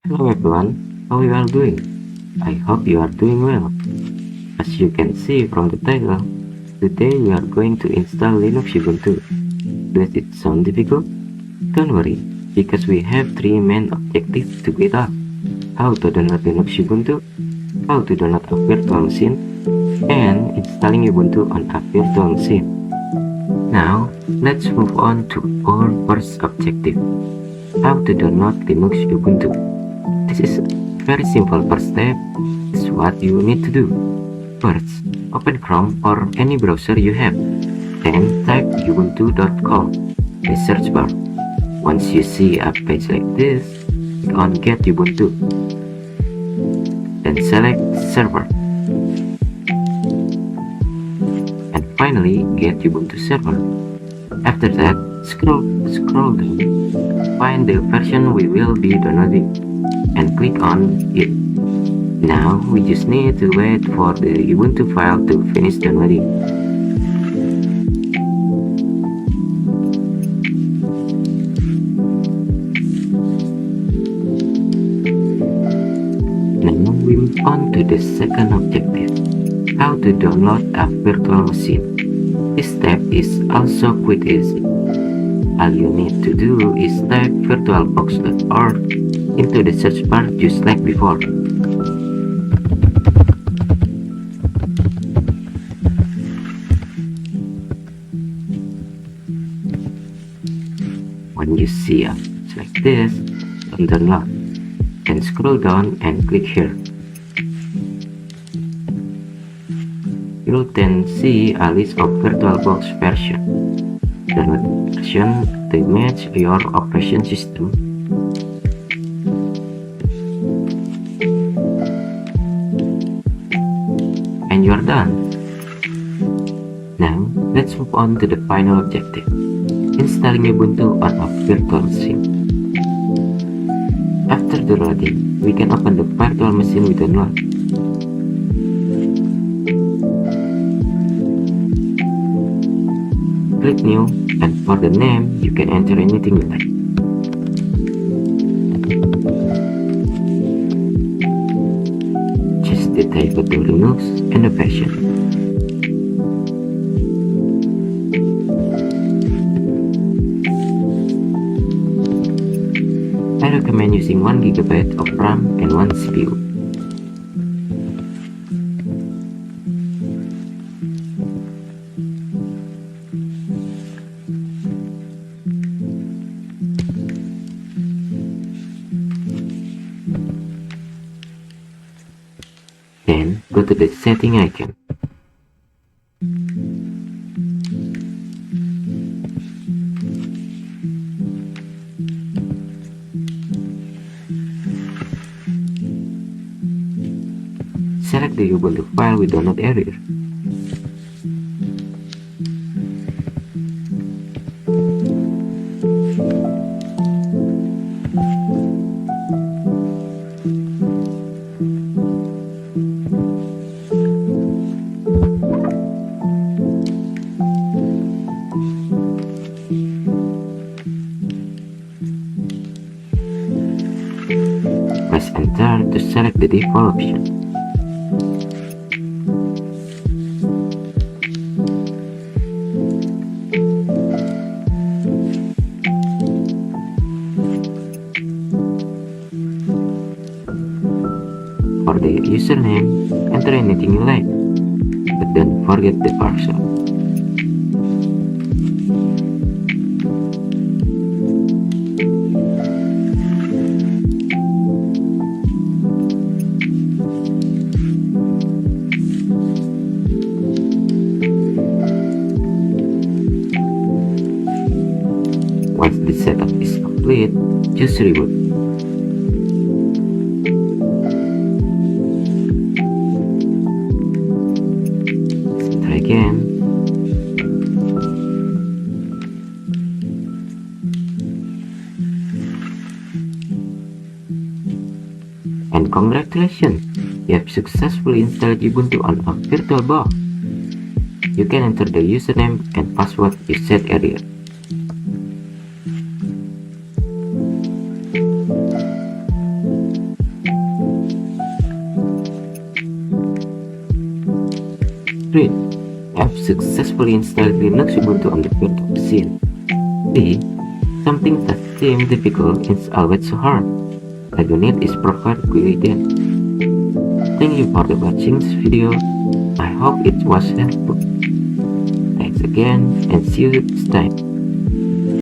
Hello everyone, how you are doing? I hope you are doing well. As you can see from the title, today we are going to install Linux Ubuntu. Does it sound difficult? Don't worry, because we have three main objectives to get up. How to download Linux Ubuntu, how to download a virtual machine, and installing Ubuntu on a virtual machine. Now, let's move on to our first objective. How to download Linux Ubuntu. This is a very simple first step. This is what you need to do. First, open Chrome or any browser you have. Then type ubuntu.com in the search bar. Once you see a page like this, click on Get Ubuntu. Then select Server. And finally, Get Ubuntu Server. After that, scroll down, find the version we will be downloading, and click on it. Now we just need to wait for the Ubuntu file to finish downloading. Now we move on to the second objective, how to download a virtual machine. This step is also quite easy. All you need to do is type virtualbox.org into the search bar just like before. When you see a page like this, download. Then scroll down and click here. You'll then see a list of VirtualBox version. Download version to match your operation system. And you're done. Now, let's move on to the final objective, installing Ubuntu on a virtual machine. After downloading, we can open the virtual machine we download. Click New, and for the name, you can enter anything you like. Just the type of the Linux and the version. I recommend using 1 GB of RAM and 1 CPU. Then go to the setting icon. Select the Ubuntu file we download earlier. Press enter to select the default option. For the username, enter anything you like, but don't forget the password. Once the setup is complete, just reboot. Let's try again. And congratulations! You have successfully installed Ubuntu on a VirtualBox. You can enter the username and password you set earlier. Great! I've successfully installed Linux Ubuntu on the virtual machine. See, something that seemed difficult is always so hard. All you need is proper guidance. Thank you for watching this video. I hope it was helpful. Thanks again and see you next time.